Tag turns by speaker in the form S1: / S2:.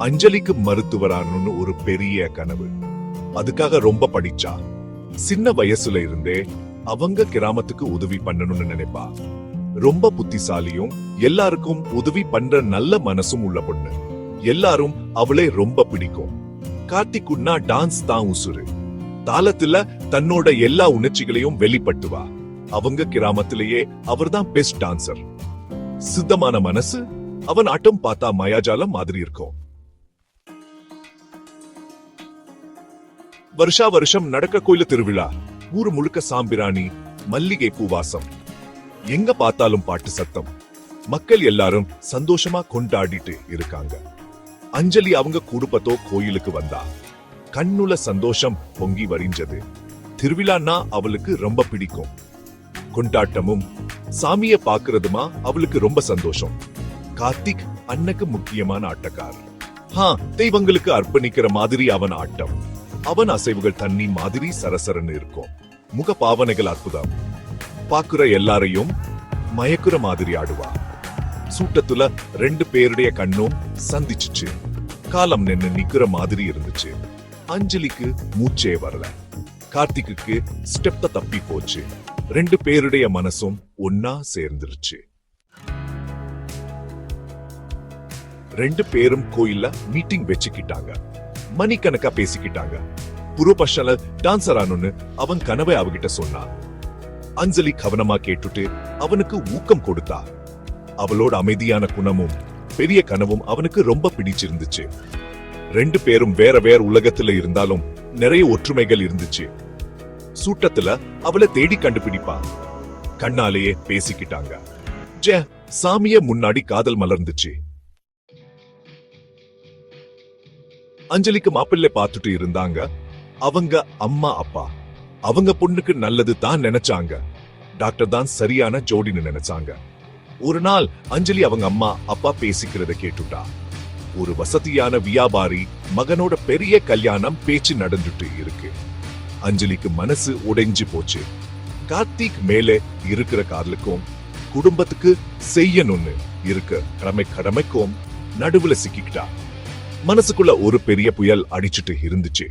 S1: அஞ்சலிக்கு மருத்துவரானு ஒரு பெரிய கனவு. அதுக்காக ரொம்ப படிச்சா. சின்ன வயசுல இருந்தே அவங்க கிராமத்துக்கு உதவி பண்ணணும்னு நினைப்பா. ரொம்ப புத்திசாலியும் எல்லாருக்கும் உதவி பண்ற நல்ல மனசும் உள்ள பொண்ணு. எல்லாரும் அவளை ரொம்ப பிடிக்கும். கார்த்திக்குன்னா டான்ஸ் தான் உசுறு. தாளத்துல தன்னோட எல்லா உணர்ச்சிகளையும் வெளிப்படுத்துவா. அவங்க கிராமத்திலேயே அவர்தான் பெஸ்ட் டான்சர். சுத்தமான மனசு. அவன் ஆட்டம் பார்த்தா மாயாஜாலம் மாதிரி இருக்கும். வருஷா வருஷம் நடக்க கோயில திருவிழா. ஊரு முழுக்க சாம்பிராணி, மல்லிகை பூவாசம். எங்க பார்த்தாலும் பாட்டு சத்தம். மக்கள் எல்லாரும் சந்தோஷமா கொண்டாடிட்டு இருக்காங்க. அஞ்சலி அவங்க குடும்பத்தோ கோயிலுக்கு வந்தா. கண்ணுல சந்தோஷம் பொங்கி வரிஞ்சது. திருவிழான்னா அவளுக்கு ரொம்ப பிடிக்கும். கொண்டாட்டமும் சாமிய பாக்குறதுமா அவளுக்கு ரொம்ப சந்தோஷம். கார்த்திக் அன்னைக்கு முக்கியமான ஆட்டக்காரர். தெய்வங்களுக்கு அர்ப்பணிக்கிற மாதிரி அவன் ஆட்டம். அவன் அசைவுகள் தண்ணி மாதிரி சரசரன்னு இருக்கும். முக பாவனைகள் அற்புதம். பாக்குற எல்லாரையும் மயக்குற மாதிரி ஆடுவா. சூட்டத்துல 2 பேருடைய கண்ணும் சந்திச்சுச்சு. காலம் நின்னு நிக்கிற மாதிரி இருந்துச்சு. அஞ்சலிக்கு மூச்சே வரல. கார்த்திக்கு ஸ்டெப்த தப்பி போச்சு. 2 பேருடைய மனசும் ஒன்னா சேர்ந்துருச்சு. 2 பேரும் கோயில்ல மீட்டிங் வச்சுக்கிட்டாங்க. மணிக்கணக்கா பேசிக்கிட்டாங்க. புரோபஷல டான்சர் ஆனு அவன் கனவை அவகிட்ட சொன்னான். அஞ்சலி கவனமா கேட்டுட்டு அவனுக்கு ஊக்கம் கொடுத்தா. அவளோட அமைதியான குணமும் பெரிய கனவும் அவனுக்கு ரொம்ப பிடிச்சிருந்துச்சு. 2 பேரும் வேற வேற உலகத்துல இருந்தாலும் நிறைய ஒற்றுமைகள் இருந்துச்சு. சூட்டத்துல அவளை தேடி கண்டுபிடிப்பா. கண்ணாலேயே பேசிக்கிட்டாங்க. சாமிய முன்னாடி காதல் மலர்ந்துச்சு. அஞ்சலிக்கு மாப்பிள்ளை பார்த்துட்டு இருந்தாங்க. அவங்க அம்மா அப்பா அவங்க பொண்ணுக்கு நல்லது தான் நினைச்சாங்க. டாக்டர் தான் சரியான ஜோடின்னு நினைச்சாங்க. ஒரு நாள் அஞ்சலி அவங்க அம்மா அப்பா பேசிக்கிறத கேட்டுட்டா. ஒரு வசதியான வியாபாரி மகனோட பெரிய கல்யாணம் பேச்சு நடந்துட்டு இருக்கு. அஞ்சலிக்கு மனசு உடைஞ்சு போச்சு. கார்த்திக் மேலே இருக்கிற காதலுக்கும் குடும்பத்துக்கு செய்யணும்னு இருக்க கடமைக்கும் நடுவுல சிக்கிக்கிட்டா. மனசுக்குள்ள ஒரு பெரிய புயல் அடிச்சுட்டு இருந்துச்சு.